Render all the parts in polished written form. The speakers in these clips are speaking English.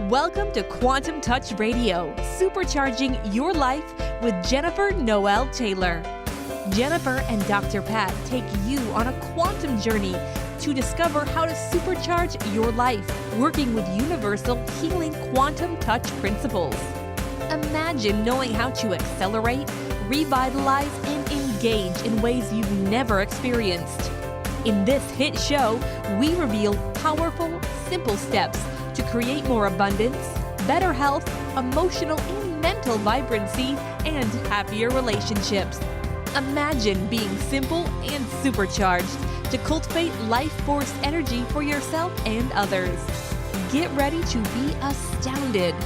Welcome to Quantum Touch Radio, supercharging your life with Jennifer Noel Taylor. Jennifer and Dr. Pat take you on a quantum journey to discover how to supercharge your life, working with universal healing quantum touch principles. Imagine knowing how to accelerate, revitalize, and engage in ways you've never experienced. In this hit show, we reveal powerful, simple steps to create more abundance, better health, emotional and mental vibrancy, and happier relationships. Imagine being simple and supercharged to cultivate life force energy for yourself and others. Get ready to be astounded.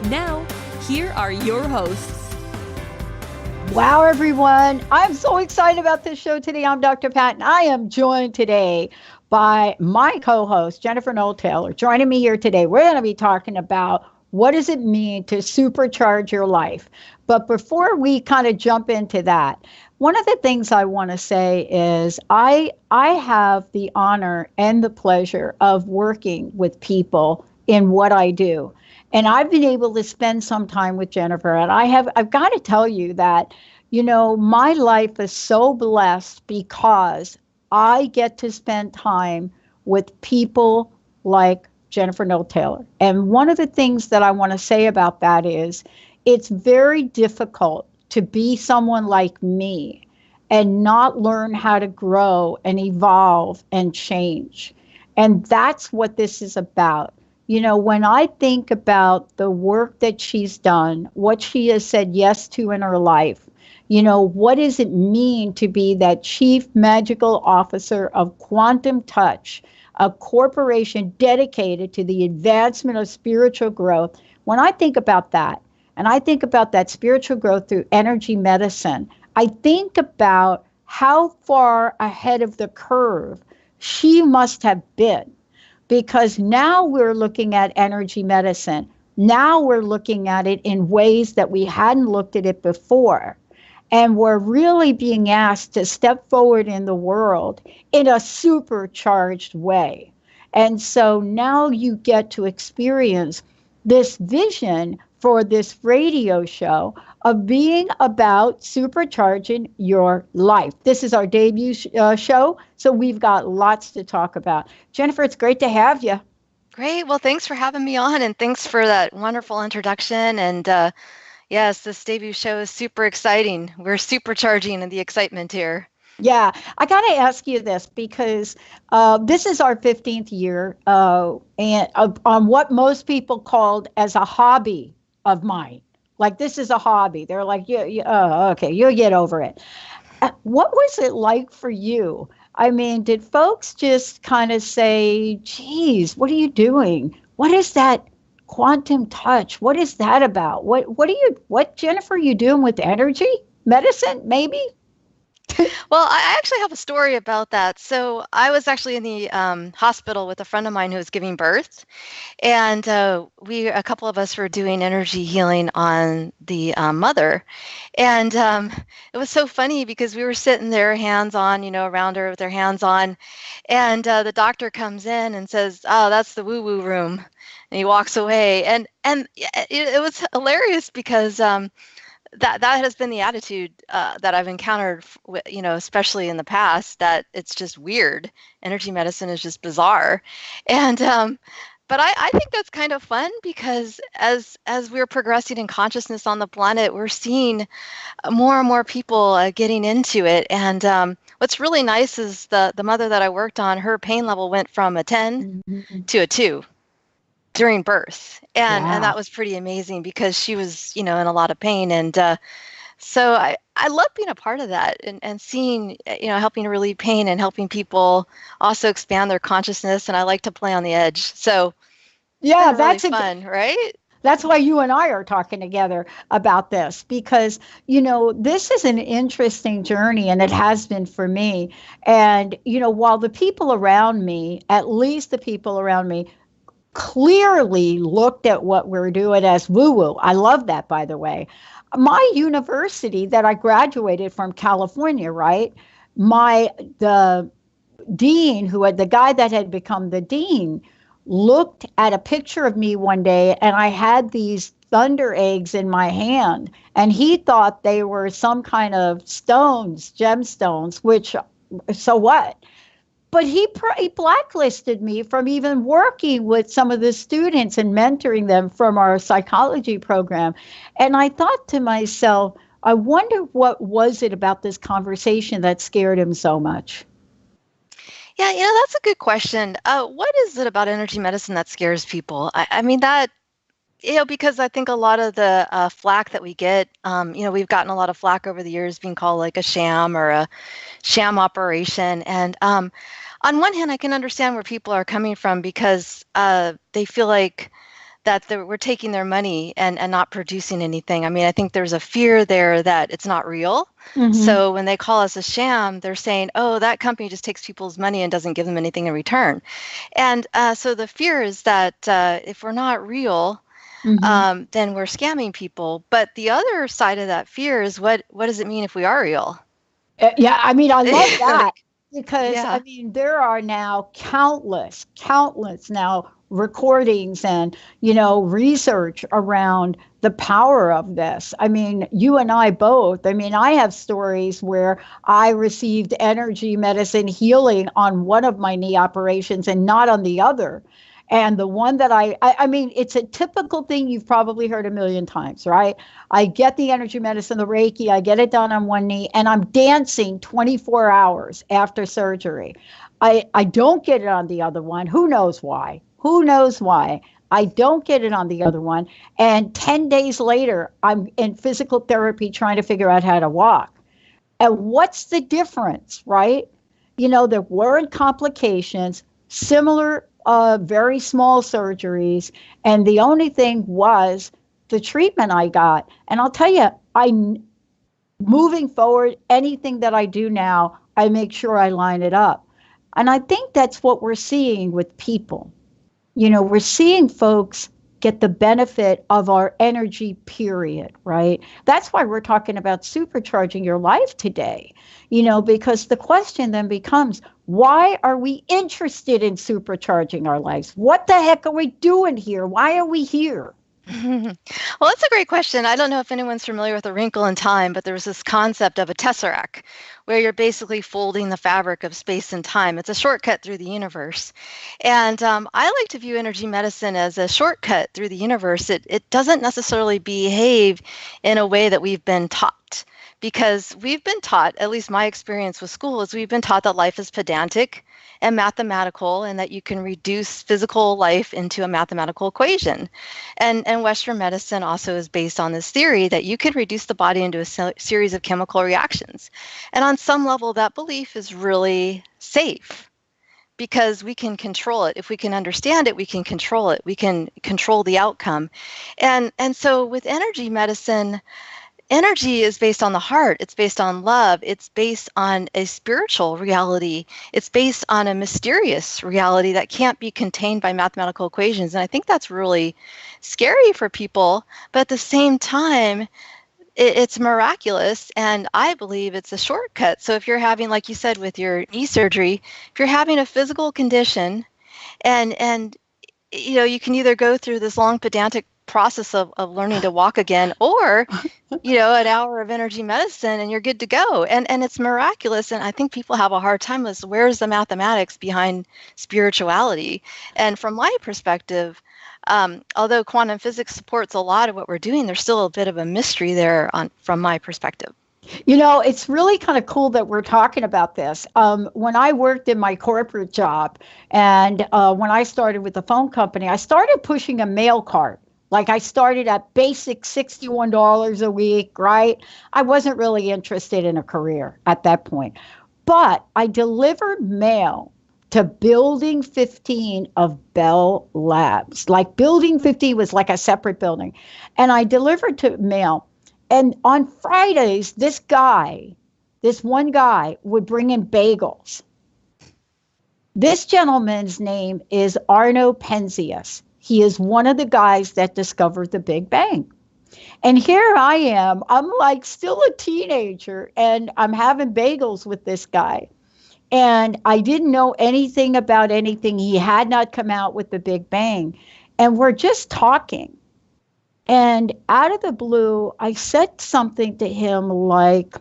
Now, here are your hosts. Wow, everyone. I'm so excited about this show today. I'm Dr. Pat, and I am joined today by my co-host, Jennifer Noel Taylor. Joining me here today, we're going to be talking about what does it mean to supercharge your life. But before we kind of jump into that, one of the things I want to say is I have the honor and the pleasure of working with people in what I do. And I've been able to spend some time with Jennifer, and I've got to tell you that, you know, my life is so blessed because I get to spend time with people like Jennifer Noel Taylor. And one of the things that I want to say about that is it's very difficult to be someone like me and not learn how to grow and evolve and change. And that's what this is about. You know, when I think about the work that she's done, what she has said yes to in her life, you know, what does it mean to be that chief magical officer of Quantum Touch, a corporation dedicated to the advancement of spiritual growth? When I think about that, and I think about that spiritual growth through energy medicine, I think about how far ahead of the curve she must have been. Because now we're looking at energy medicine. Now we're looking at it in ways that we hadn't looked at it before. And we're really being asked to step forward in the world in a supercharged way. And so now you get to experience this vision for this radio show of being about supercharging your life. This is our debut show, so we've got lots to talk about. Jennifer, it's great to have you. Great. Well, thanks for having me on, and thanks for that wonderful introduction. And yes, this debut show is super exciting. We're supercharging the excitement here. Yeah, I got to ask you this because this is our 15th year and on what most people called as a hobby of mine. Like, this is a hobby. They're like, okay, you'll get over it. What was it like for you? I mean, did folks just kind of say, geez, what are you doing? What is that quantum touch? What is that about? What Jennifer, are you doing with energy medicine, maybe? Well, I actually have a story about that. So I was actually in the hospital with a friend of mine who was giving birth, and a couple of us were doing energy healing on the mother, and it was so funny because we were sitting there, hands on, you know, around her with their hands on, and the doctor comes in and says, "Oh, that's the woo-woo room," and he walks away, and it was hilarious because that has been the attitude that I've encountered, you know, especially in the past, that it's just weird. Energy medicine is just bizarre. And but I think that's kind of fun because as we're progressing in consciousness on the planet, we're seeing more and more people getting into it. And what's really nice is the mother that I worked on, her pain level went from a 10 to a 2 during birth. And that was pretty amazing because she was, you know, in a lot of pain. And so I love being a part of that and seeing, you know, helping to relieve pain and helping people also expand their consciousness. And I like to play on the edge. So yeah, that's really fun, right? That's why you and I are talking together about this, because, you know, this is an interesting journey, and it has been for me. And, you know, while the people around me, at least the people around me, clearly looked at what we're doing as woo-woo. I love that, by the way. My university that I graduated from, California, right? The dean, the guy that had become the dean, looked at a picture of me one day, and I had these thunder eggs in my hand, and he thought they were some kind of stones, gemstones, which, so what? But he blacklisted me from even working with some of the students and mentoring them from our psychology program. And I thought to myself, I wonder what was it about this conversation that scared him so much? Yeah, that's a good question. What is it about energy medicine that scares people? I mean, that, because I think a lot of the flack that we get, we've gotten a lot of flack over the years being called like a sham or a sham operation. And on one hand, I can understand where people are coming from because they feel like that we're taking their money and not producing anything. I mean, I think there's a fear there that it's not real. Mm-hmm. So when they call us a sham, they're saying, oh, that company just takes people's money and doesn't give them anything in return. And so the fear is that if we're not real, mm-hmm. Then we're scamming people. But the other side of that fear is what does it mean if we are real? Yeah, I mean, I love that because, yeah. I mean, there are now countless now recordings and, research around the power of this. I mean, you and I both, I mean, I have stories where I received energy medicine healing on one of my knee operations and not on the other. And the one that I mean, it's a typical thing you've probably heard a million times, right? I get the energy medicine, the Reiki, I get it done on one knee, and I'm dancing 24 hours after surgery. I don't get it on the other one. Who knows why? I don't get it on the other one. And 10 days later, I'm in physical therapy trying to figure out how to walk. And what's the difference, right? There weren't complications, similar very small surgeries, and the only thing was the treatment I got. And I'll tell you, moving forward, anything that I do now, I make sure I line it up. And I think that's what we're seeing with people. We're seeing folks get the benefit of our energy, period, right? That's why we're talking about supercharging your life today, because the question then becomes, why are we interested in supercharging our lives? What the heck are we doing here? Why are we here? Well, that's a great question. I don't know if anyone's familiar with A Wrinkle in Time, but there was this concept of a tesseract where you're basically folding the fabric of space and time. It's a shortcut through the universe. And I like to view energy medicine as a shortcut through the universe. It doesn't necessarily behave in a way that we've been taught, because we've been taught, at least my experience with school, is we've been taught that life is pedantic and mathematical, and that you can reduce physical life into a mathematical equation. And Western medicine also is based on this theory that you can reduce the body into a series of chemical reactions. And on some level, that belief is really safe because we can control it. If we can understand it, we can control it. We can control the outcome. And so with energy medicine, energy is based on the heart. It's based on love. It's based on a spiritual reality. It's based on a mysterious reality that can't be contained by mathematical equations. And I think that's really scary for people. But at the same time, it's miraculous. And I believe it's a shortcut. So if you're having, like you said, with your knee surgery, if you're having a physical condition and you can either go through this long pedantic process of learning to walk again, or an hour of energy medicine and you're good to go. And it's miraculous. And I think people have a hard time with where's the mathematics behind spirituality. And from my perspective, although quantum physics supports a lot of what we're doing, there's still a bit of a mystery there from my perspective. It's really kind of cool that we're talking about this. When I worked in my corporate job and when I started with the phone company, I started pushing a mail cart. Like I started at basic $61 a week, right? I wasn't really interested in a career at that point. But I delivered mail to Building 15 of Bell Labs. Like Building 15 was like a separate building. And I delivered to mail. And on Fridays, this one guy would bring in bagels. This gentleman's name is Arno Penzias. He is one of the guys that discovered the Big Bang. And here I am, I'm like still a teenager and I'm having bagels with this guy. And I didn't know anything about anything. He had not come out with the Big Bang. And we're just talking. And out of the blue, I said something to him like,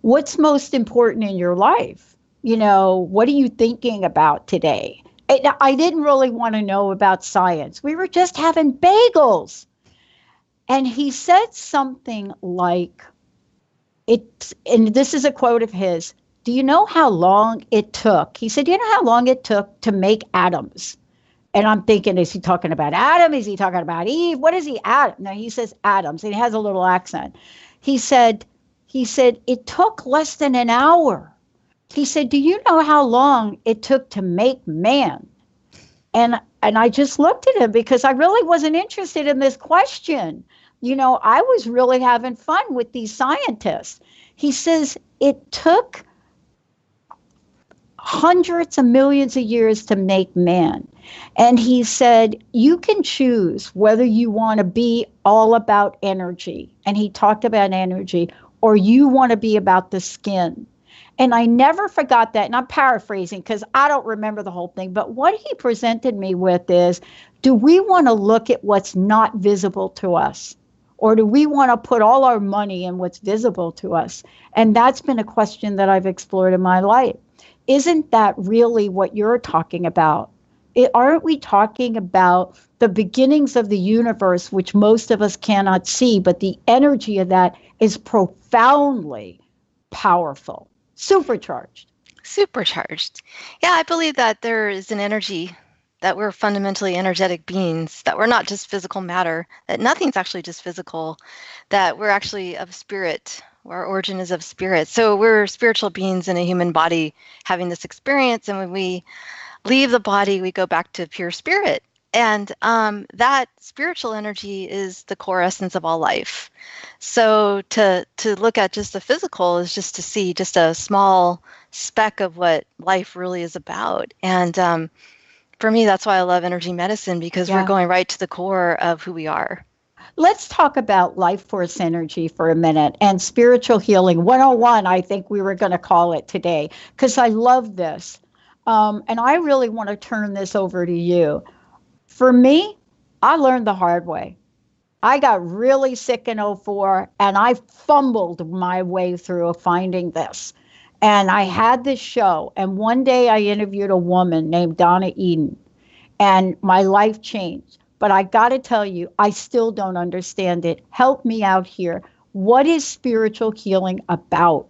what's most important in your life? What are you thinking about today? And I didn't really want to know about science. We were just having bagels. And he said something like, and this is a quote of his, do you know how long it took? He said, do you know how long it took to make atoms? And I'm thinking, is he talking about Adam? Is he talking about Eve? What is he Adam? No, he says atoms, and he has a little accent. He said, it took less than an hour. He said, do you know how long it took to make man? And I just looked at him because I really wasn't interested in this question. I was really having fun with these scientists. He says, it took hundreds of millions of years to make man. And he said, you can choose whether you want to be all about energy. And he talked about energy, or you want to be about the skin. And I never forgot that. And I'm paraphrasing because I don't remember the whole thing. But what he presented me with is, do we want to look at what's not visible to us? Or do we want to put all our money in what's visible to us? And that's been a question that I've explored in my life. Isn't that really what you're talking about? Aren't we talking about the beginnings of the universe, which most of us cannot see, but the energy of that is profoundly powerful, supercharged? Supercharged. Yeah, I believe that there is an energy, that we're fundamentally energetic beings, that we're not just physical matter, that nothing's actually just physical, that we're actually of spirit. Our origin is of spirit. So we're spiritual beings in a human body having this experience. And when we leave the body, we go back to pure spirit. And that spiritual energy is the core essence of all life. So to look at just the physical is just to see just a small speck of what life really is about. And for me, that's why I love energy medicine, because we're going right to the core of who we are. Let's talk about life force energy for a minute and spiritual healing 101, I think we were going to call it today, because I love this. And I really want to turn this over to you. For me, I learned the hard way. I got really sick in '04, and I fumbled my way through finding this. And I had this show, and one day I interviewed a woman named Donna Eden, and my life changed. But I got to tell you, I still don't understand it. Help me out here. What is spiritual healing about?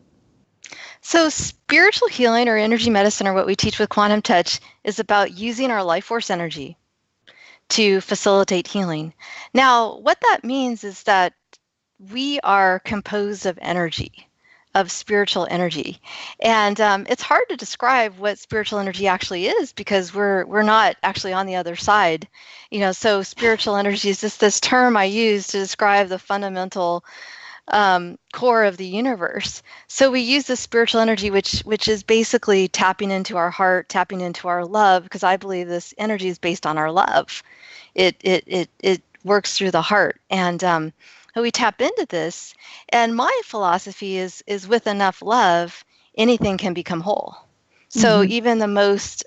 So spiritual healing, or energy medicine, or what we teach with Quantum Touch, is about using our life force energy to facilitate healing. Now, what that means is that we are composed of energy, of spiritual energy. And it's hard to describe what spiritual energy actually is, because we're not actually on the other side. So spiritual energy is just this term I use to describe the fundamental core of the universe. So we use this spiritual energy, which is basically tapping into our heart, tapping into our love, because I believe this energy is based on our love. It works through the heart. And we tap into this, and my philosophy is with enough love, anything can become whole. So even the most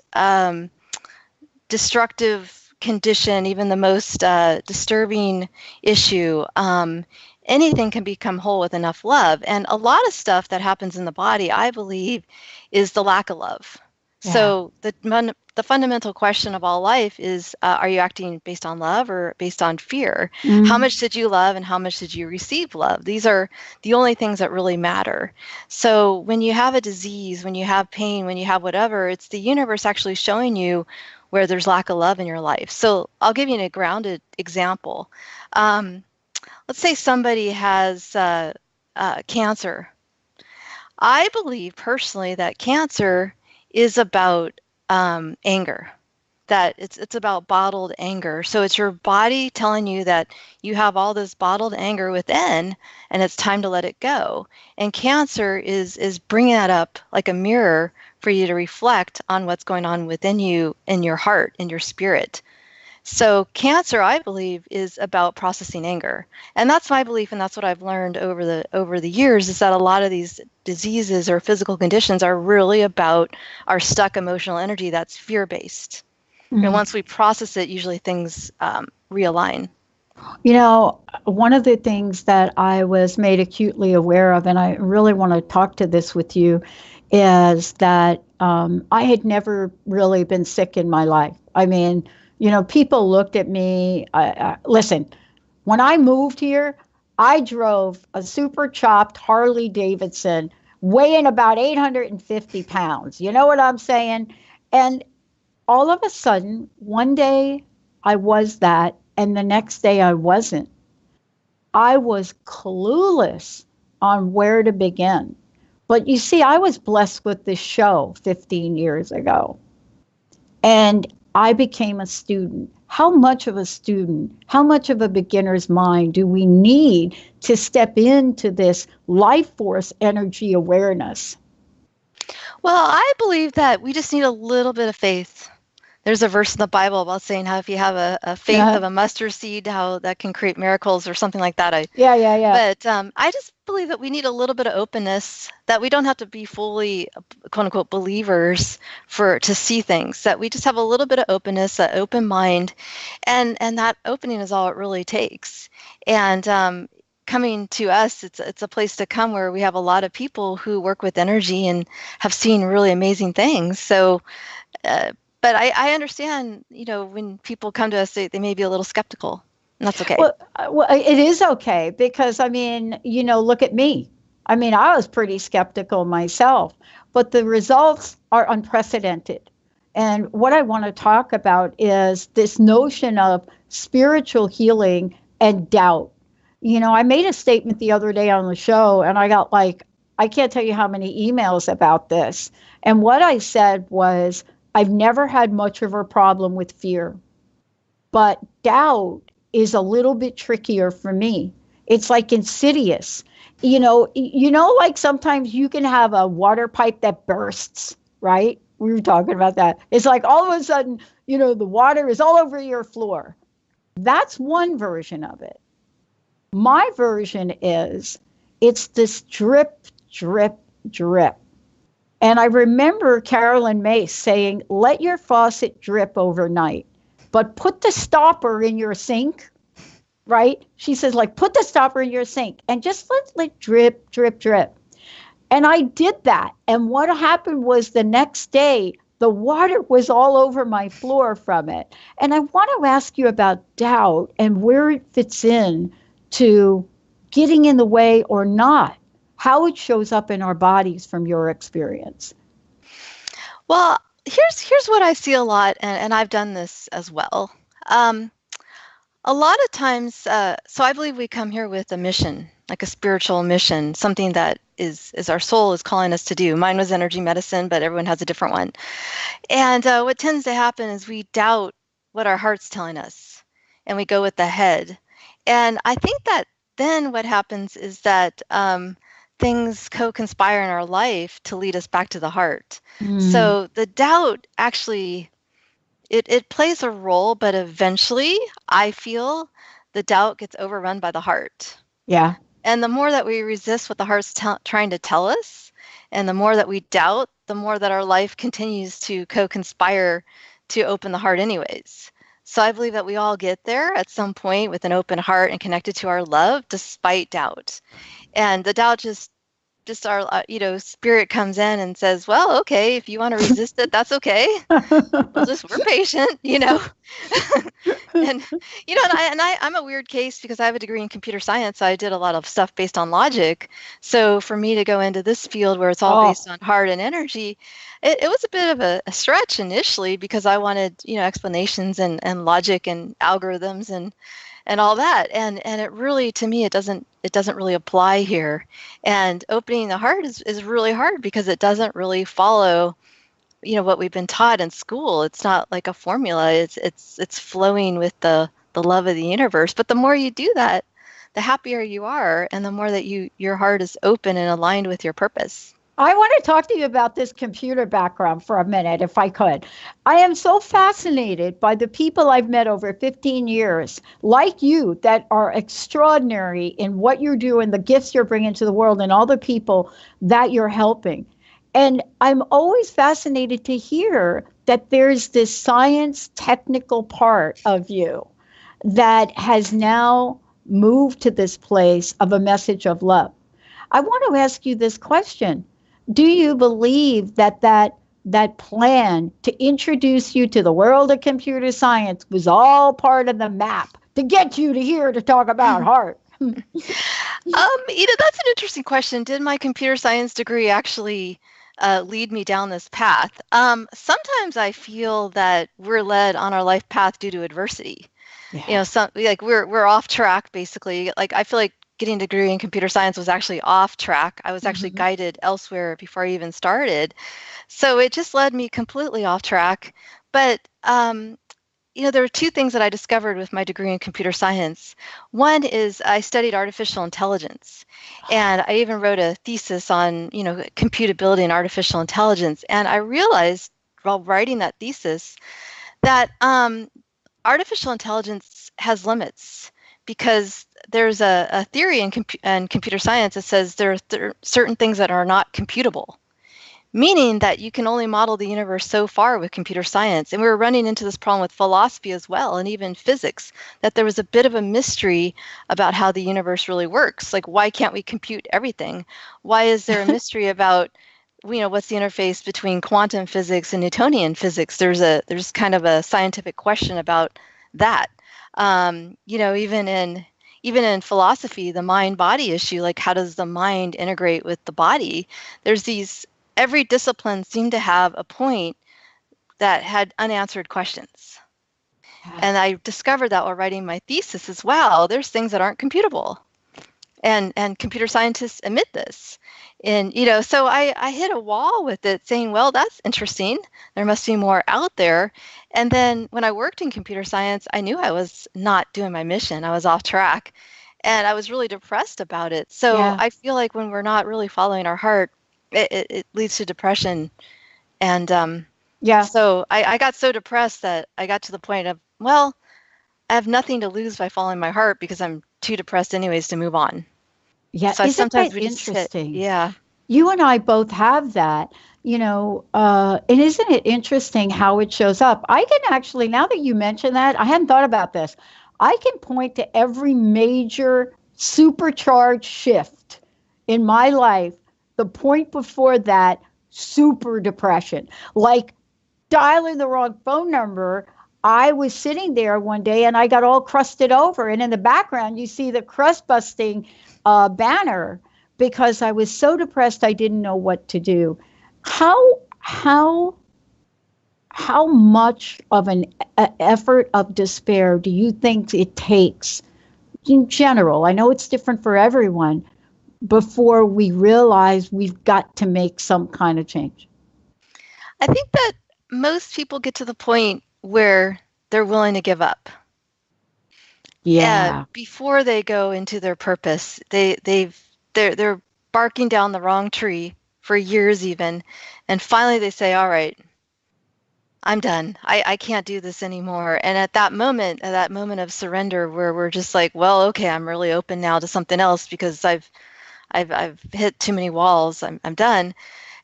destructive condition, even the most disturbing issue, anything can become whole with enough love. And a lot of stuff that happens in the body, I believe, is the lack of love. Yeah. So the fundamental question of all life is, are you acting based on love or based on fear? How much did you love and how much did you receive love? These are the only things that really matter. So when you have a disease, when you have pain, when you have whatever, it's the universe actually showing you where there's lack of love in your life. So I'll give you a grounded example. Let's say somebody has cancer. I believe personally that cancer is about anger, that it's about bottled anger. So it's your body telling you that you have all this bottled anger within, and it's time to let it go. And cancer is bringing that up like a mirror for you to reflect on what's going on within you, in your heart, in your spirit. So cancer, I believe, is about processing anger. And that's my belief, and that's what I've learned over the years, is that a lot of these diseases or physical conditions are really about our stuck emotional energy that's fear-based. And once we process it, usually things realign. You know, one of the things that I was made acutely aware of, and I really want to talk to this with you, is that I had never really been sick in my life. I mean, people looked at me. Listen, when I moved here, I drove a super chopped Harley Davidson weighing about 850 pounds. You know what I'm saying? And all of a sudden, one day I was that, and the next day I wasn't. I was clueless on where to begin. But you see, I was blessed with this show 15 years ago, and I became a student. How much of a student, how much of a beginner's mind do we need to step into this life force energy awareness? Well, I believe that we just need a little bit of faith. There's a verse in the Bible about saying how if you have a faith of a mustard seed, how that can create miracles or something like that. Yeah. But I just believe that we need a little bit of openness, that we don't have to be fully, quote unquote, believers to see things, that we just have a little bit of openness, an open mind, and that opening is all it really takes. And coming to us, it's a place to come where we have a lot of people who work with energy and have seen really amazing things. So, but I understand, when people come to us, they may be a little skeptical, and that's okay. Well, it is okay because, look at me. I mean, I was pretty skeptical myself, but the results are unprecedented. And what I want to talk about is this notion of spiritual healing and doubt. I made a statement the other day on the show, and I got I can't tell you how many emails about this. And what I said was, I've never had much of a problem with fear, but doubt is a little bit trickier for me. It's like insidious. Like sometimes you can have a water pipe that bursts, right? We were talking about that. It's like all of a sudden, the water is all over your floor. That's one version of it. My version is it's this drip, drip, drip. And I remember Carolyn Mace saying, let your faucet drip overnight, but put the stopper in your sink, right? She says, put the stopper in your sink and just let it drip, drip, drip. And I did that. And what happened was the next day, the water was all over my floor from it. And I want to ask you about doubt and where it fits in to getting in the way or not. How it shows up in our bodies from your experience. Well, here's what I see a lot, and I've done this as well. A lot of times, so I believe we come here with a mission, like a spiritual mission, something that is our soul is calling us to do. Mine was energy medicine, but everyone has a different one. And what tends to happen is we doubt what our heart's telling us, and we go with the head. And I think that then what happens is that things co-conspire in our life to lead us back to the heart. So the doubt actually, it plays a role, but eventually I feel the doubt gets overrun by the heart. Yeah. And the more that we resist what the heart's trying to tell us, and the more that we doubt, the more that our life continues to co-conspire to open the heart anyways. So I believe that we all get there at some point with an open heart and connected to our love despite doubt. And the doubt just our, spirit comes in and says, well, okay, if you want to resist it, that's okay. We're patient, And, I'm a weird case because I have a degree in computer science. So I did a lot of stuff based on logic. So for me to go into this field where it's all based on heart and energy, it was a bit of a stretch initially because I wanted, explanations and logic and algorithms and all that. And it really, to me, it doesn't really apply here. And opening the heart is really hard because it doesn't really follow, what we've been taught in school. It's not like a formula. It's flowing with the love of the universe. But the more you do that, the happier you are, and the more that your heart is open and aligned with your purpose. I want to talk to you about this computer background for a minute, if I could. I am so fascinated by the people I've met over 15 years, like you, that are extraordinary in what you're doing, the gifts you're bringing to the world, and all the people that you're helping. And I'm always fascinated to hear that there's this science technical part of you that has now moved to this place of a message of love. I want to ask you this question. Do you believe that plan to introduce you to the world of computer science was all part of the map to get you to here to talk about heart? That's an interesting question. Did my computer science degree actually lead me down this path? Sometimes I feel that we're led on our life path due to adversity. Yeah. Some like we're off track basically. Like I feel like getting a degree in computer science was actually off track. I was actually guided elsewhere before I even started. So it just led me completely off track. But there were two things that I discovered with my degree in computer science. One is I studied artificial intelligence, and I even wrote a thesis on, computability and artificial intelligence. And I realized while writing that thesis that artificial intelligence has limits because there's a theory in computer science that says there are certain things that are not computable, meaning that you can only model the universe so far with computer science. And we were running into this problem with philosophy as well, and even physics, that there was a bit of a mystery about how the universe really works. Like, why can't we compute everything? Why is there a mystery about, what's the interface between quantum physics and Newtonian physics? There's kind of a scientific question about that. Even in philosophy, the mind-body issue, like how does the mind integrate with the body? Every discipline seemed to have a point that had unanswered questions. And I discovered that while writing my thesis as well. There's things that aren't computable. And computer scientists admit this. And, so I hit a wall with it saying, well, that's interesting. There must be more out there. And then when I worked in computer science, I knew I was not doing my mission. I was off track. And I was really depressed about it. So I feel like when we're not really following our heart, it leads to depression. And so I got so depressed that I got to the point of, well, I have nothing to lose by following my heart because I'm too depressed anyways to move on. Yeah, so isn't that interesting? You and I both have that, and isn't it interesting how it shows up? I can actually, now that you mention that, I hadn't thought about this. I can point to every major supercharged shift in my life. The point before that, super depression, like dialing the wrong phone number. I was sitting there one day and I got all crusted over. And in the background, you see the crust busting banner because I was so depressed I didn't know what to do. How much of an effort of despair do you think it takes in general? I know it's different for everyone, before we realize we've got to make some kind of change? I think that most people get to the point where they're willing to give up. Yeah. Before they go into their purpose, they're barking down the wrong tree for years even, and finally they say, all right, I'm done. I can't do this anymore. And at that moment of surrender where we're just like, well, okay, I'm really open now to something else because I've hit too many walls. I'm done.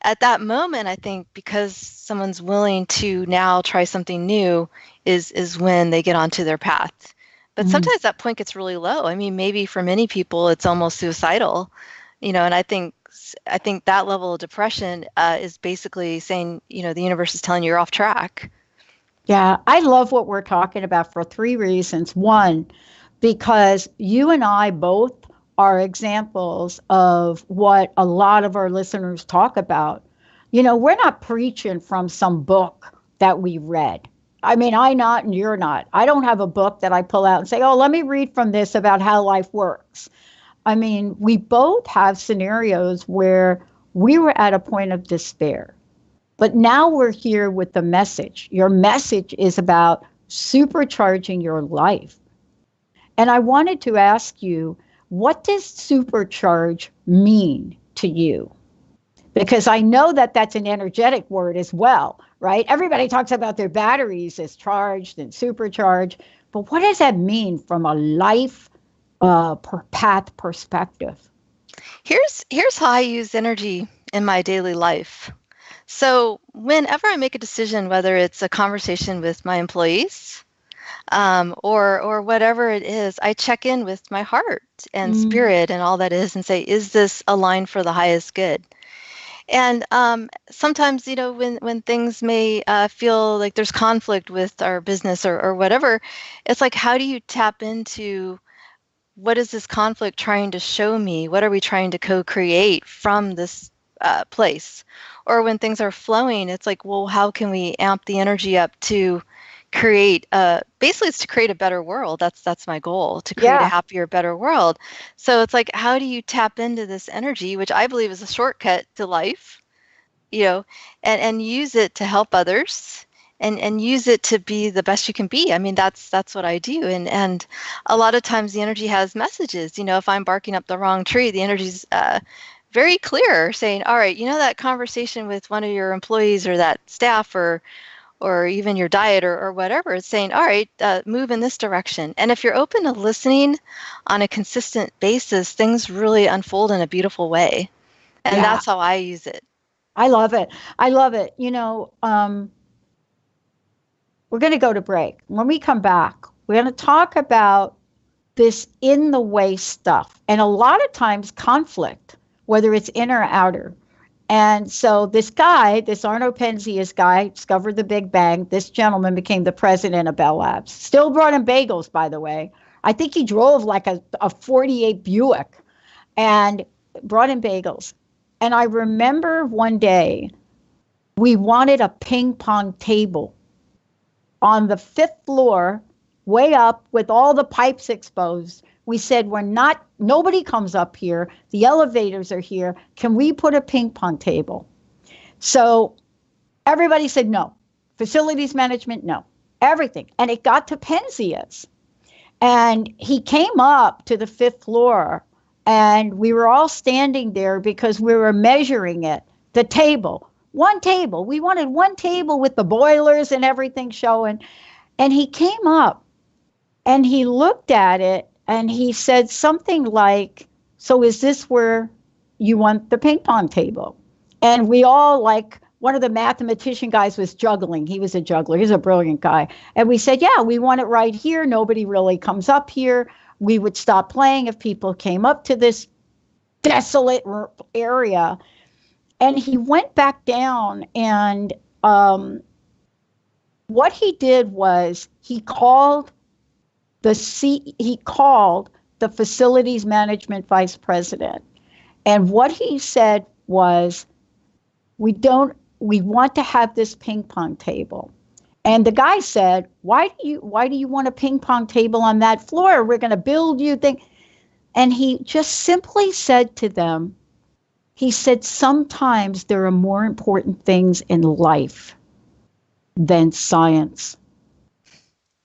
At that moment, I think because someone's willing to now try something new is when they get onto their path. But sometimes that point gets really low. I mean, maybe for many people, it's almost suicidal, and I think that level of depression is basically saying, the universe is telling you you're off track. Yeah, I love what we're talking about for three reasons. One, because you and I both are examples of what a lot of our listeners talk about. We're not preaching from some book that we read. I mean, I'm not and you're not. I don't have a book that I pull out and say, oh, let me read from this about how life works. I mean, we both have scenarios where we were at a point of despair. But now we're here with the message. Your message is about supercharging your life. And I wanted to ask you, what does supercharge mean to you? Because I know that that's an energetic word as well, right? Everybody talks about their batteries as charged and supercharged, but what does that mean from a life path perspective? Here's how I use energy in my daily life. So whenever I make a decision, whether it's a conversation with my employees, or whatever it is, I check in with my heart and spirit and all that is, and say, is this aligned for the highest good? And sometimes, when things may feel like there's conflict with our business or whatever, it's like, how do you tap into what is this conflict trying to show me? What are we trying to co-create from this place? Or when things are flowing, it's like, well, how can we amp the energy up to create basically it's to create a better world. That's my goal, to create a happier, better world. So it's like, how do you tap into this energy, which I believe is a shortcut to life, and use it to help others, and use it to be the best you can be. I mean, that's what I do. And a lot of times the energy has messages. If I'm barking up the wrong tree, the energy's very clear, saying, all right, that conversation with one of your employees or that staff or even your diet or whatever, it's saying, all right, move in this direction. And if you're open to listening on a consistent basis, things really unfold in a beautiful way. And that's how I use it. I love it. I love it. We're going to go to break. When we come back, we're going to talk about this in the way stuff. And a lot of times conflict, whether it's in or outer. And so this guy, this Arno Penzias guy, discovered the Big Bang. This gentleman became the president of Bell Labs. Still brought him bagels, by the way. I think he drove like a 48 Buick and brought him bagels. And I remember one day we wanted a ping pong table on the 5th floor, way up with all the pipes exposed. We said, nobody comes up here. The elevators are here. Can we put a ping pong table? So everybody said no. Facilities management, no. Everything. And it got to Penzias. And he came up to the 5th floor, and we were all standing there because we were measuring it, the table. One table. We wanted one table with the boilers and everything showing. And he came up and he looked at it. And he said something like, so is this where you want the ping pong table? And we all, like, one of the mathematician guys was juggling. He was a juggler. He's a brilliant guy. And we said, yeah, we want it right here. Nobody really comes up here. We would stop playing if people came up to this desolate area. And he went back down, and what he did was he called the facilities management vice president. And what he said was, we want to have this ping pong table. And the guy said, why do you want a ping pong table on that floor? We're going to build you thing. And he just simply said to them, he said, sometimes there are more important things in life than science.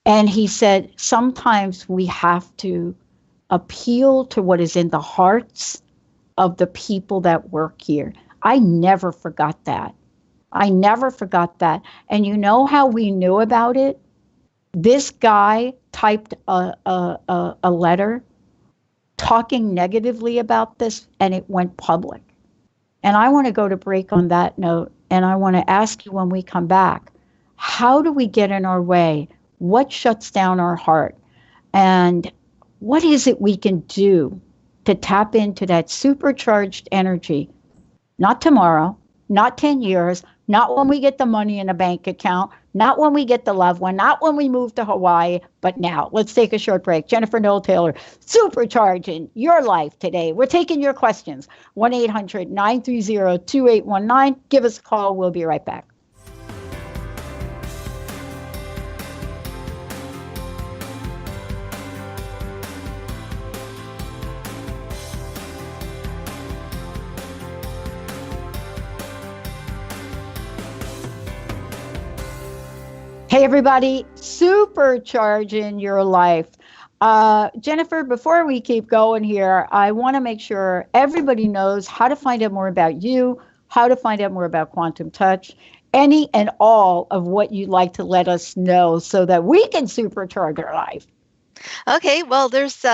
And he said, sometimes we have to appeal to what is in the hearts of the people that work here. I never forgot that. And you know how we knew about it? This guy typed a letter talking negatively about this, and it went public. And I want to go to break on that note, and I want to ask you when we come back, how do we get in our way? What shuts down our heart? And what is it we can do to tap into that supercharged energy? Not tomorrow, not 10 years, not when we get the money in a bank account, not when we get the loved one, not when we move to Hawaii, but now. Let's take a short break. Jennifer Noel Taylor, supercharging your life today. We're taking your questions. 1-800-930-2819. Give us a call. We'll be right back. Hey, everybody, supercharging your life. Jennifer, before we keep going here, I want to make sure everybody knows how to find out more about you, how to find out more about Quantum Touch, any and all of what you'd like to let us know so that we can supercharge our life. Okay, well, there's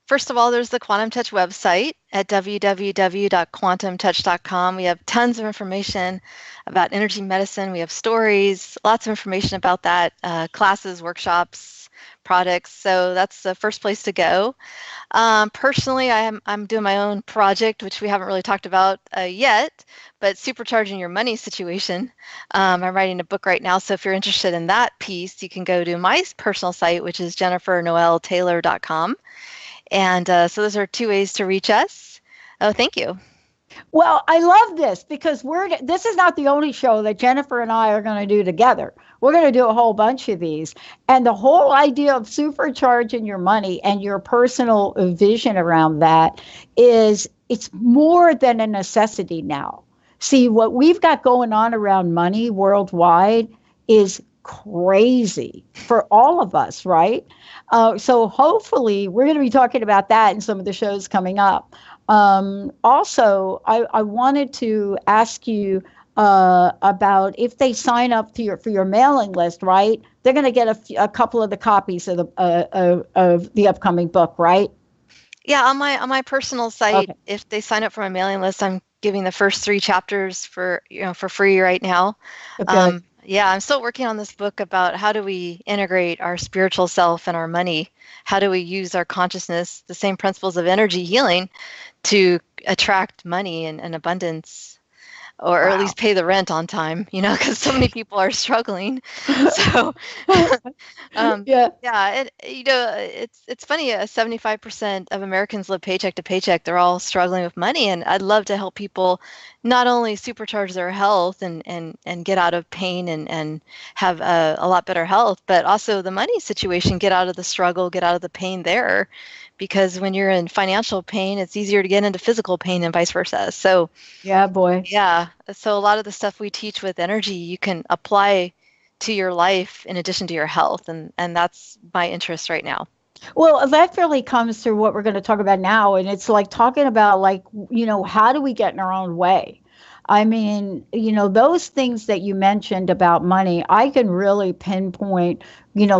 first of all, there's the Quantum Touch website at www.quantumtouch.com. We have tons of information about energy medicine. We have stories, lots of information about that, classes, workshops, products. So that's the first place to go. Personally, I'm doing my own project, which we haven't really talked about yet, but supercharging your money situation. I'm writing a book right now, so if you're interested in that piece, you can go to my personal site, which is jennifernoeltaylor.com. And so those are two ways to reach us. Oh, thank you. Well, I love this because this is not the only show that Jennifer and I are going to do together. We're going to do a whole bunch of these. And the whole idea of supercharging your money and your personal vision around that is it's more than a necessity now. See, what we've got going on around money worldwide is crazy for all of us, right? So hopefully we're going to be talking about that in some of the shows coming up. Also, I wanted to ask you about if they sign up for your mailing list, right? They're going to get a couple of the copies of the upcoming book, right? Yeah, on my personal site, Okay. if they sign up for my mailing list, I'm giving the first 3 chapters for free right now. Okay. Yeah, I'm still working on this book about how do we integrate our spiritual self and our money? How do we use our consciousness, the same principles of energy healing, to attract money and abundance, or at Wow. least pay the rent on time, because so many people are struggling. So, Yeah. yeah, it's funny. 75% of Americans live paycheck to paycheck. They're all struggling with money, and I'd love to help people not only supercharge their health and get out of pain and have a lot better health, but also the money situation, get out of the struggle, get out of the pain there. Because when you're in financial pain, it's easier to get into physical pain and vice versa. So, Yeah, boy. yeah. So a lot of the stuff we teach with energy, you can apply to your life in addition to your health. And that's my interest right now. Well, that really comes to what we're going to talk about now. And it's like talking about, like, how do we get in our own way? I mean, those things that you mentioned about money, I can really pinpoint,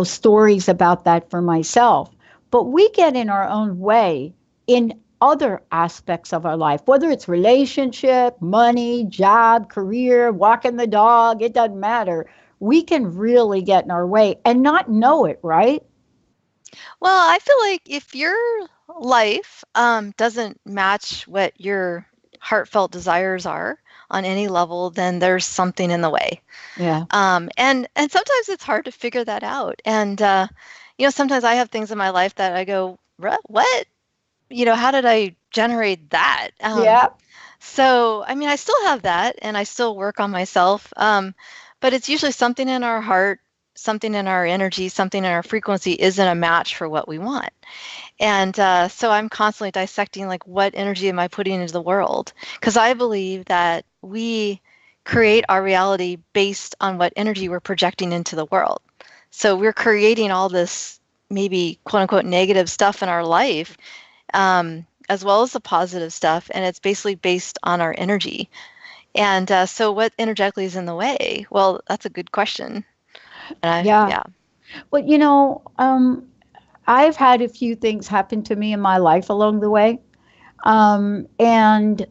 stories about that for myself. But we get in our own way in other aspects of our life, whether it's relationship, money, job, career, walking the dog, it doesn't matter. We can really get in our way and not know it, right? Well, I feel like if your life doesn't match what your heartfelt desires are on any level, then there's something in the way. Yeah. And sometimes it's hard to figure that out. And sometimes I have things in my life that I go, What? How did I generate that? Yeah. So, I mean, I still have that and I still work on myself. But it's usually something in our heart, something in our energy, something in our frequency isn't a match for what we want. And so I'm constantly dissecting, like, what energy am I putting into the world? Because I believe that we create our reality based on what energy we're projecting into the world. So we're creating all this maybe quote unquote negative stuff in our life, as well as the positive stuff. And it's basically based on our energy. And so what energetically is in the way? Well, that's a good question. And Yeah. yeah. Well, I've had a few things happen to me in my life along the way. And,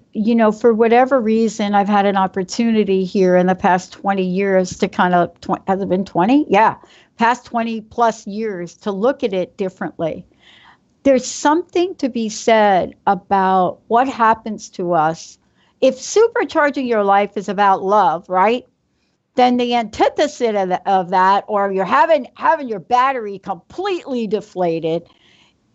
for whatever reason, I've had an opportunity here in the past 20 years to kind of, has it been 20? Yeah. Past 20 plus years to look at it differently. There's something to be said about what happens to us. If supercharging your life is about love, right? Then the antithesis of that, or you're having your battery completely deflated,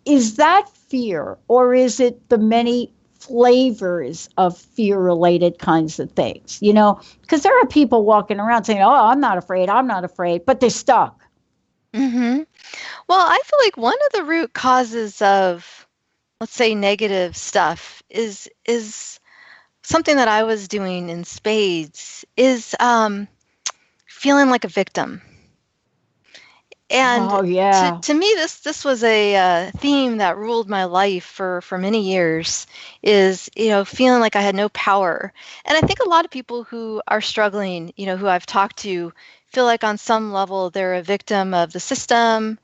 is that fear, or is it the many flavors of fear related kinds of things? Because there are people walking around saying, oh, I'm not afraid, but they're stuck. Mm-hmm. Well, I feel like one of the root causes of, let's say, negative stuff is something that I was doing in spades, is feeling like a victim. And Oh, yeah. to me, this was a theme that ruled my life for many years. Is feeling like I had no power, and I think a lot of people who are struggling, who I've talked to, feel like on some level they're a victim of the system,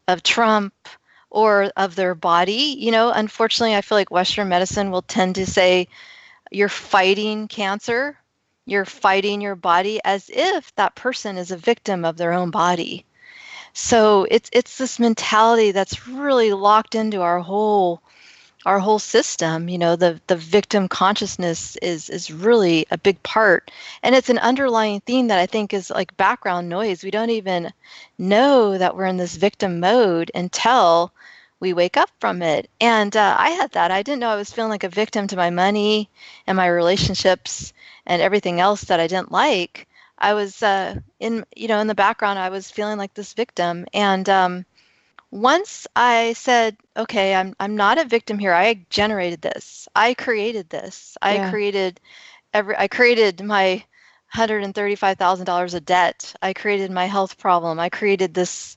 of Trump, or of their body. Unfortunately, I feel like Western medicine will tend to say you're fighting cancer, you're fighting your body, as if that person is a victim of their own body. So it's this mentality that's really locked into our whole system. The victim consciousness is really a big part, and it's an underlying theme that I think is like background noise. We don't even know that we're in this victim mode until we wake up from it. And I had that. I didn't know I was feeling like a victim to my money and my relationships and everything else that I didn't like. I was in the background, I was feeling like this victim. And once I said, okay, I'm not a victim here. I generated this. I created this. Yeah. I created my $135,000 of debt. I created my health problem. I created this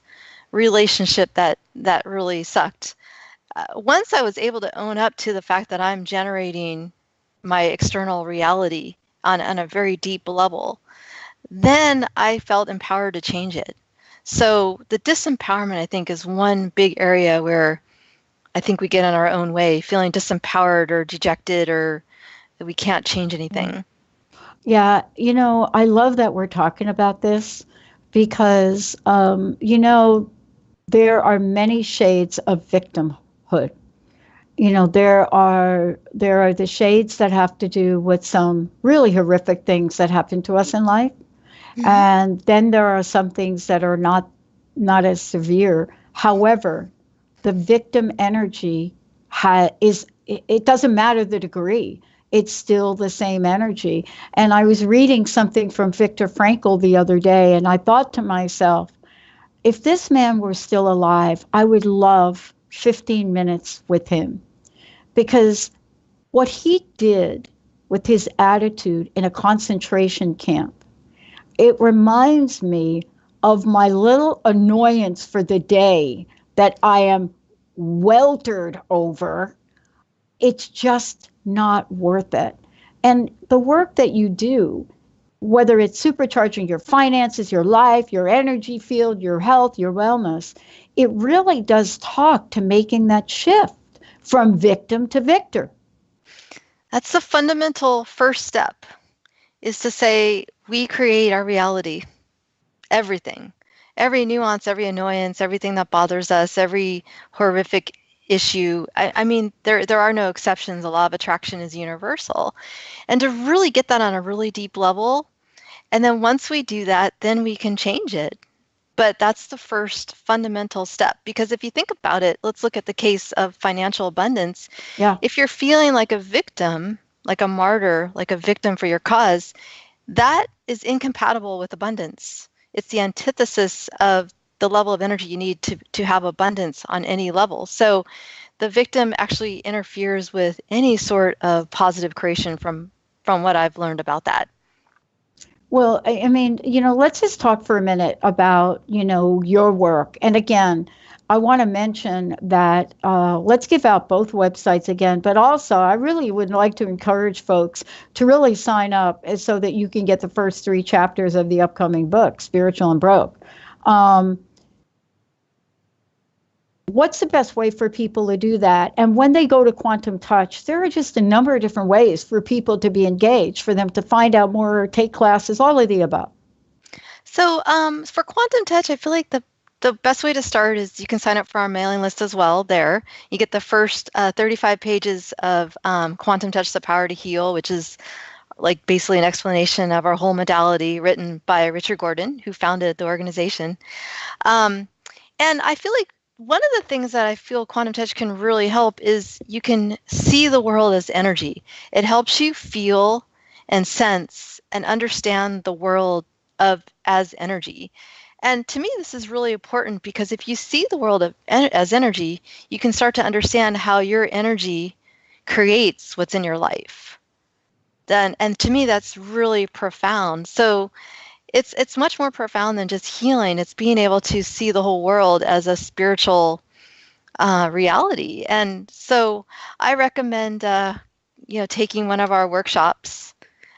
relationship that really sucked. Once I was able to own up to the fact that I'm generating my external reality on a very deep level, then I felt empowered to change it. So the disempowerment, I think, is one big area where I think we get in our own way, feeling disempowered or dejected or that we can't change anything. Yeah, I love that we're talking about this because, there are many shades of victimhood. There are the shades that have to do with some really horrific things that happen to us in life, Mhm. and then there are some things that are not as severe. However, the victim energy it doesn't matter the degree. It's still the same energy. And I was reading something from Viktor Frankl the other day, and I thought to myself, if this man were still alive, I would love 15 minutes with him, because what he did with his attitude in a concentration camp, it reminds me of my little annoyance for the day that I am weltered over. It's just not worth it. And the work that you do, whether it's supercharging your finances, your life, your energy field, your health, your wellness, it really does talk to making that shift from victim to victor. That's the fundamental first step, is to say we create our reality, everything, every nuance, every annoyance, everything that bothers us, every horrific issue. I mean, there are no exceptions. The law of attraction is universal. And to really get that on a really deep level, and then once we do that, then we can change it. But that's the first fundamental step. Because if you think about it, let's look at the case of financial abundance. Yeah. If you're feeling like a victim, like a martyr, like a victim for your cause, that is incompatible with abundance. It's the antithesis of the level of energy you need to have abundance on any level. So the victim actually interferes with any sort of positive creation from what I've learned about that. Well, I mean, let's just talk for a minute about, your work. And again, I want to mention that let's give out both websites again, but also I really would like to encourage folks to really sign up so that you can get the first 3 chapters of the upcoming book, Spiritual and Broke. What's the best way for people to do that? And when they go to Quantum Touch, there are just a number of different ways for people to be engaged, for them to find out more, take classes, all of the above. So for Quantum Touch, I feel like the best way to start is you can sign up for our mailing list as well there. You get the first 35 pages of Quantum Touch, The Power to Heal, which is like basically an explanation of our whole modality written by Richard Gordon, who founded the organization. And I feel like one of the things that I feel Quantum Touch can really help is you can see the world as energy. It helps you feel and sense and understand the world as energy. And to me, this is really important because if you see the world as energy, you can start to understand how your energy creates what's in your life. And to me, that's really profound. So it's much more profound than just healing. It's being able to see the whole world as a spiritual reality. And so I recommend taking one of our workshops.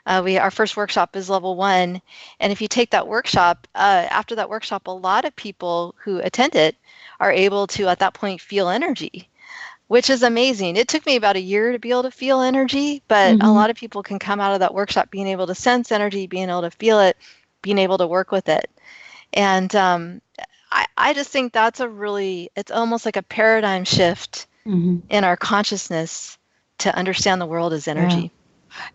Our first workshop is level 1, and if you take that workshop, after that workshop, a lot of people who attend it are able to at that point feel energy, which is amazing. It took me about a year to be able to feel energy, but a lot of people can come out of that workshop being able to sense energy, being able to feel it, being able to work with it. And I just think that's it's almost like a paradigm shift in our consciousness to understand the world as energy. Yeah.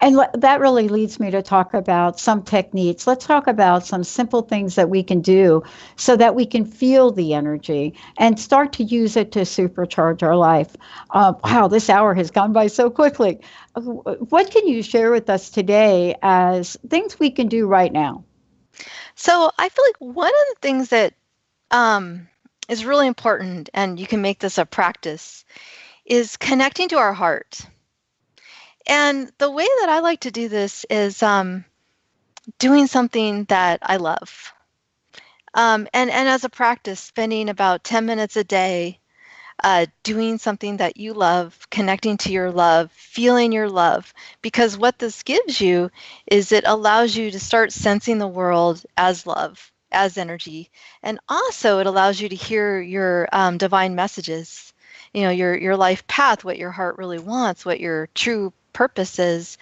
And that really leads me to talk about some techniques. Let's talk about some simple things that we can do so that we can feel the energy and start to use it to supercharge our life. Wow, this hour has gone by so quickly. What can you share with us today as things we can do right now? So I feel like one of the things that is really important, and you can make this a practice, is connecting to our heart. And the way that I like to do this is doing something that I love. And as a practice, spending about 10 minutes a day doing something that you love, connecting to your love, feeling your love. Because what this gives you is it allows you to start sensing the world as love, as energy. And also it allows you to hear your divine messages, your life path, what your heart really wants, what your true purpose is.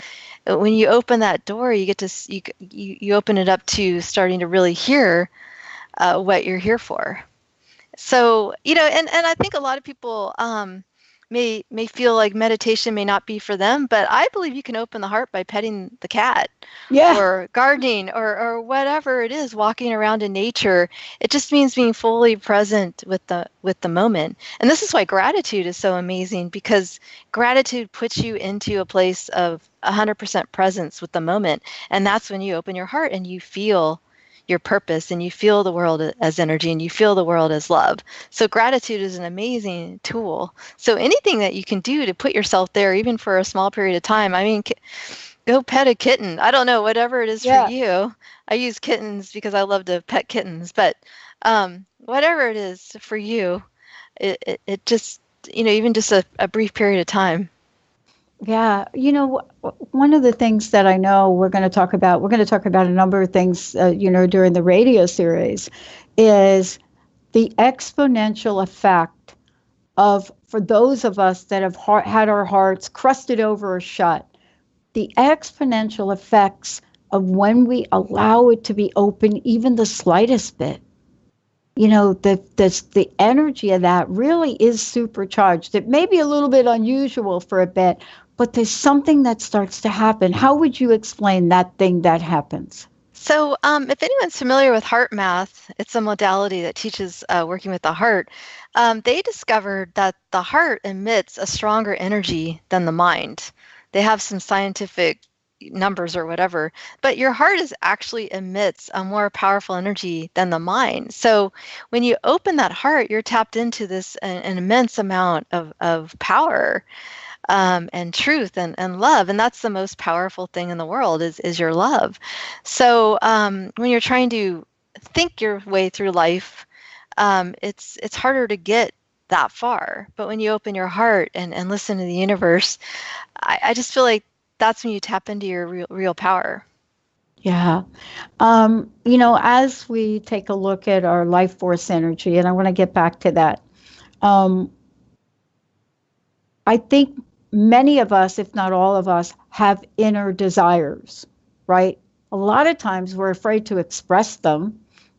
When you open that door, you get to you open it up to starting to really hear what you're here for. So, and I think a lot of people may feel like meditation may not be for them, but I believe you can open the heart by petting the cat, or gardening, or whatever it is, walking around in nature. It just means being fully present with the moment. And this is why gratitude is so amazing, because gratitude puts you into a place of 100% presence with the moment. And that's when you open your heart and you feel your purpose, and you feel the world as energy, and you feel the world as love. So gratitude is an amazing tool. So anything that you can do to put yourself there, even for a small period of time. I mean, go pet a kitten. I don't know, whatever it is for you. I use kittens because I love to pet kittens, but whatever it is for you, it just, even just a brief period of time. Yeah, one of the things that I know we're going to talk about a number of things, during the radio series, is the exponential effect for those of us that have had our hearts crusted over or shut, the exponential effects of when we allow it to be open, even the slightest bit. The energy of that really is supercharged. It may be a little bit unusual for a bit, but there's something that starts to happen. How would you explain that thing that happens? So if anyone's familiar with heart math, it's a modality that teaches working with the heart. They discovered that the heart emits a stronger energy than the mind. They have some scientific numbers or whatever, but your heart actually emits a more powerful energy than the mind. So when you open that heart, you're tapped into this an immense amount of power and truth and love. And that's the most powerful thing in the world is your love. So when you're trying to think your way through life, it's harder to get that far. But when you open your heart and listen to the universe, I just feel like that's when you tap into your real power. Yeah. As we take a look at our life force energy, and I want to get back to that, I think many of us, if not all of us, have inner desires, right? A lot of times we're afraid to express them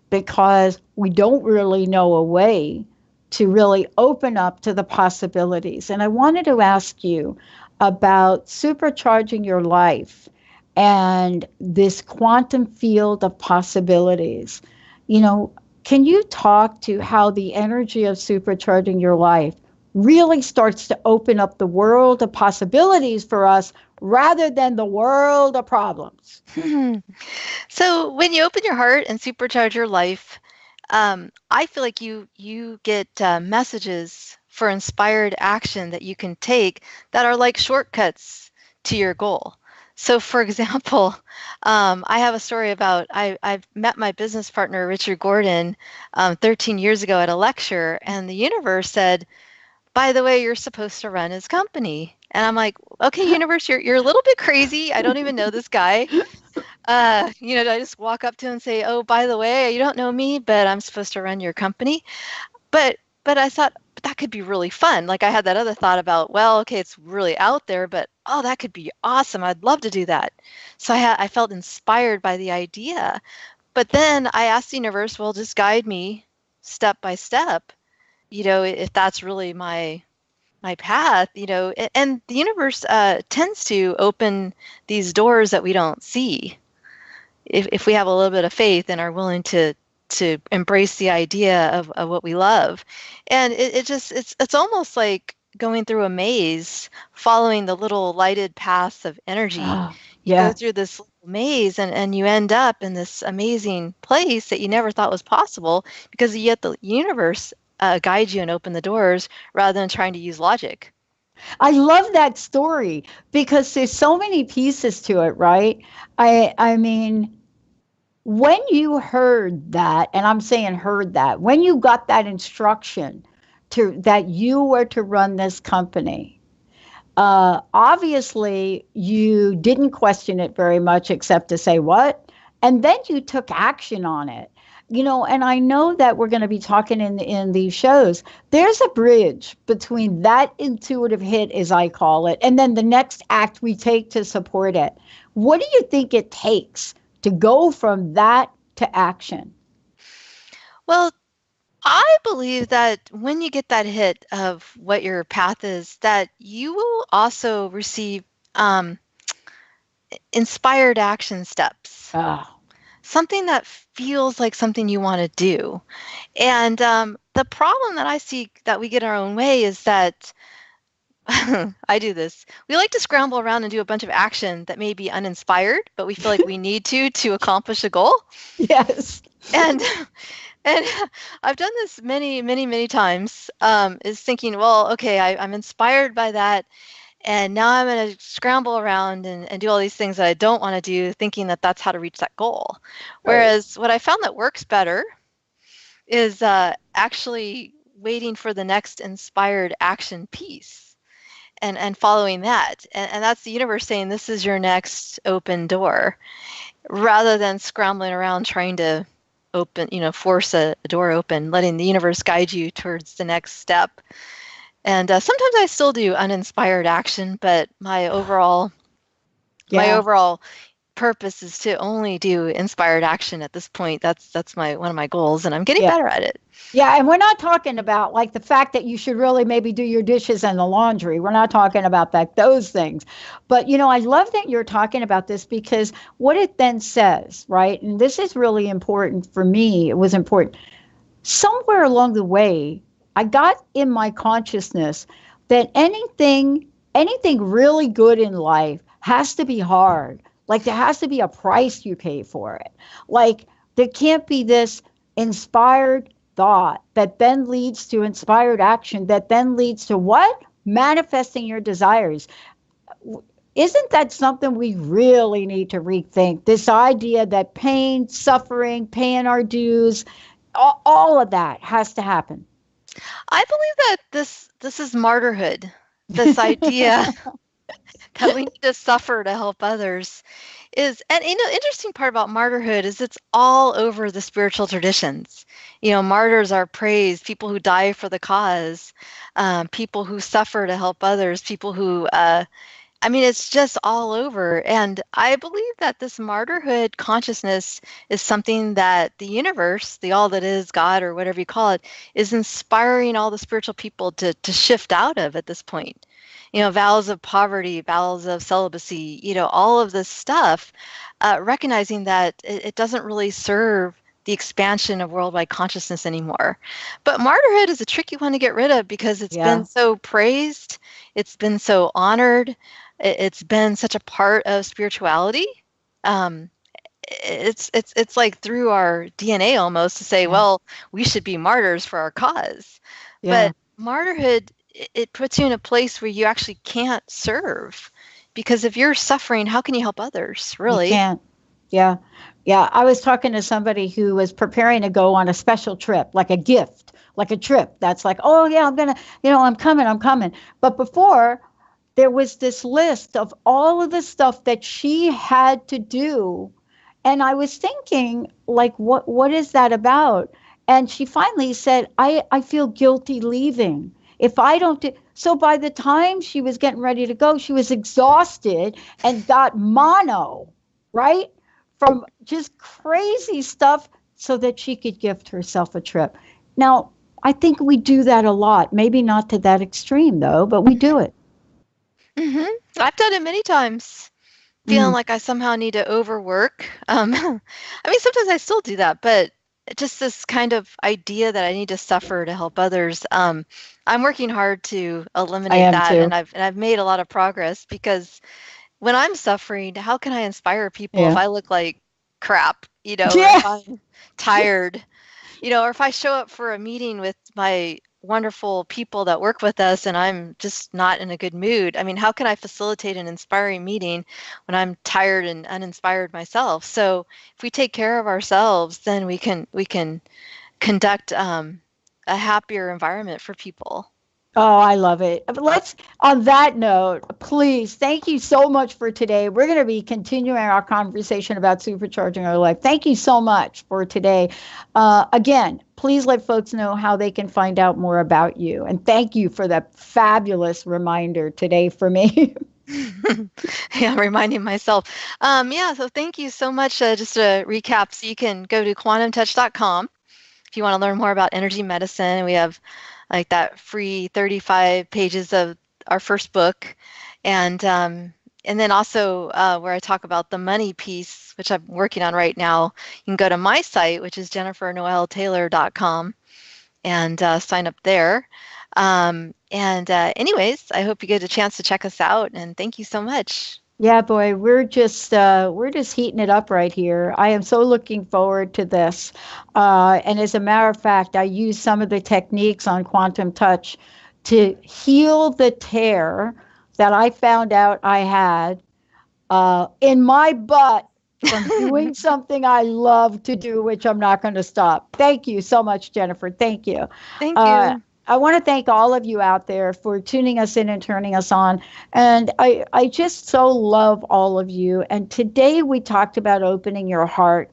because we don't really know a way to really open up to the possibilities. And I wanted to ask you about supercharging your life and this quantum field of possibilities. Can you talk to how the energy of supercharging your life really starts to open up the world of possibilities for us rather than the world of problems? So when you open your heart and supercharge your life, I feel like you get messages for inspired action that you can take that are like shortcuts to your goal. So, for example, I have a story about I've met my business partner, Richard Gordon, 13 years ago at a lecture, and the universe said, by the way, you're supposed to run his company. And I'm like, okay, universe, you're a little bit crazy. I don't even know this guy. I just walk up to him and say, oh, by the way, you don't know me, but I'm supposed to run your company. But I thought that could be really fun. Like I had that other thought about, well, okay, it's really out there, but oh, that could be awesome. I'd love to do that. So I felt inspired by the idea. But then I asked the universe, well, just guide me step by step, if that's really my path, and the universe tends to open these doors that we don't see if we have a little bit of faith and are willing to embrace the idea of what we love. And it's almost like going through a maze, following the little lighted paths of energy. Oh, You go yeah. through this maze and you end up in this amazing place that you never thought was possible because yet the universe guides you and open the doors rather than trying to use logic. I love that story because there's so many pieces to it, right? I mean, when you heard that, and I'm saying heard that, when you got that instruction to that you were to run this company, obviously you didn't question it very much except to say what, and then you took action on it. And I know that we're going to be talking in these shows. There's a bridge between that intuitive hit, as I call it, and then the next act we take to support it. What do you think it takes to go from that to action? Well, I believe that when you get that hit of what your path is, that you will also receive um, inspired action steps, Oh, something that feels like something you want to do. And the problem that I see that we get our own way is that I do this. We like to scramble around and do a bunch of action that may be uninspired, but we feel like we need to accomplish a goal. yes. And and I've done this many, many, many times. Is thinking, well, okay, I'm inspired by that, and now I'm going to scramble around and do all these things that I don't want to do, thinking that that's how to reach that goal. Right. Whereas what I found that works better is actually waiting for the next inspired action piece and following that. And that's the universe saying, this is your next open door, rather than scrambling around trying to force a door open, letting the universe guide you towards the next step. And sometimes I still do uninspired action, but my overall Yeah. purpose is to only do inspired action at this point. That's one of my goals, and I'm getting Yeah. better at it. Yeah, and we're not talking about like the fact that you should really maybe do your dishes and the laundry. We're not talking about those things. But I love that you're talking about this because what it then says, right? And this is really important for me. It was important. Somewhere along the way, I got in my consciousness that anything really good in life has to be hard. Like there has to be a price you pay for it. Like there can't be this inspired thought that then leads to inspired action that then leads to what? Manifesting your desires. Isn't that something we really need to rethink? This idea that pain, suffering, paying our dues, all of that has to happen. I believe that this is martyrhood. This idea that we need to suffer to help others and interesting part about martyrhood is it's all over the spiritual traditions. Martyrs are praised, people who die for the cause, people who suffer to help others, people who it's just all over. And I believe that this martyrhood consciousness is something that the universe, the all that is, God, or whatever you call it, is inspiring all the spiritual people to shift out of at this point. Vows of poverty, vows of celibacy, all of this stuff, recognizing that it doesn't really serve the expansion of worldwide consciousness anymore. But martyrhood is a tricky one to get rid of because it's been so praised, it's been so honored, it's been such a part of spirituality. It's like through our DNA almost to say, well, we should be martyrs for our cause. Yeah. But martyrhood, it puts you in a place where you actually can't serve. Because if you're suffering, how can you help others, You really? can't. Yeah. Yeah. I was talking to somebody who was preparing to go on a special trip, like a gift, like a trip. That's like, oh, yeah, I'm going to, I'm coming, I'm coming. But before, there was this list of all of the stuff that she had to do. And I was thinking, like, what is that about? And she finally said, I feel guilty leaving. If I don't do so by the time she was getting ready to go, she was exhausted and got mono, right? From just crazy stuff so that she could gift herself a trip. Now, I think we do that a lot. Maybe not to that extreme though, but we do it. Hmm. I've done it many times, feeling Mm, like I somehow need to overwork. I mean, sometimes I still do that, but just this kind of idea that I need to suffer to help others. I'm working hard to I eliminate am that, too. and I've made a lot of progress because when I'm suffering, how can I inspire people if Yeah. I look like crap, or if Yeah. I'm tired? Or if I show up for a meeting with my wonderful people that work with us and I'm just not in a good mood, I mean, how can I facilitate an inspiring meeting when I'm tired and uninspired myself? So if we take care of ourselves, then we can conduct a happier environment for people. Oh, I love it. Let's, on that note, please, thank you so much for today. We're going to be continuing our conversation about supercharging our life. Thank you so much for today. Again, please let folks know how they can find out more about you. And thank you for that fabulous reminder today for me. Yeah, I'm reminding myself. Yeah, so thank you so much. Just to recap, so you can go to quantumtouch.com if you want to learn more about energy medicine. We have like that free 35 pages of our first book, and then also where I talk about the money piece, which I'm working on right now. You can go to my site, which is jennifernoeltaylor.com, and sign up there. Anyways, I hope you get a chance to check us out, and thank you so much. Yeah, boy, we're just heating it up right here. I am so looking forward to this. And as a matter of fact, I use some of the techniques on quantum touch to heal the tear that I found out I had in my butt from doing something I love to do, which I'm not going to stop. Thank you so much, Jennifer. Thank you. Thank Uh, you. I want to thank all of you out there for tuning us in and turning us on. And I just so love all of you. And today we talked about opening your heart.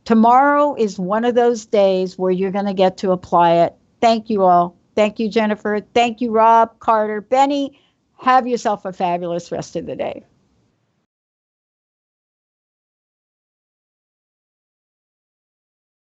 Tomorrow is one of those days where you're going to get to apply it. Thank you all. Thank you, Jennifer. Thank you, Rob, Carter, Benny. Have yourself a fabulous rest of the day.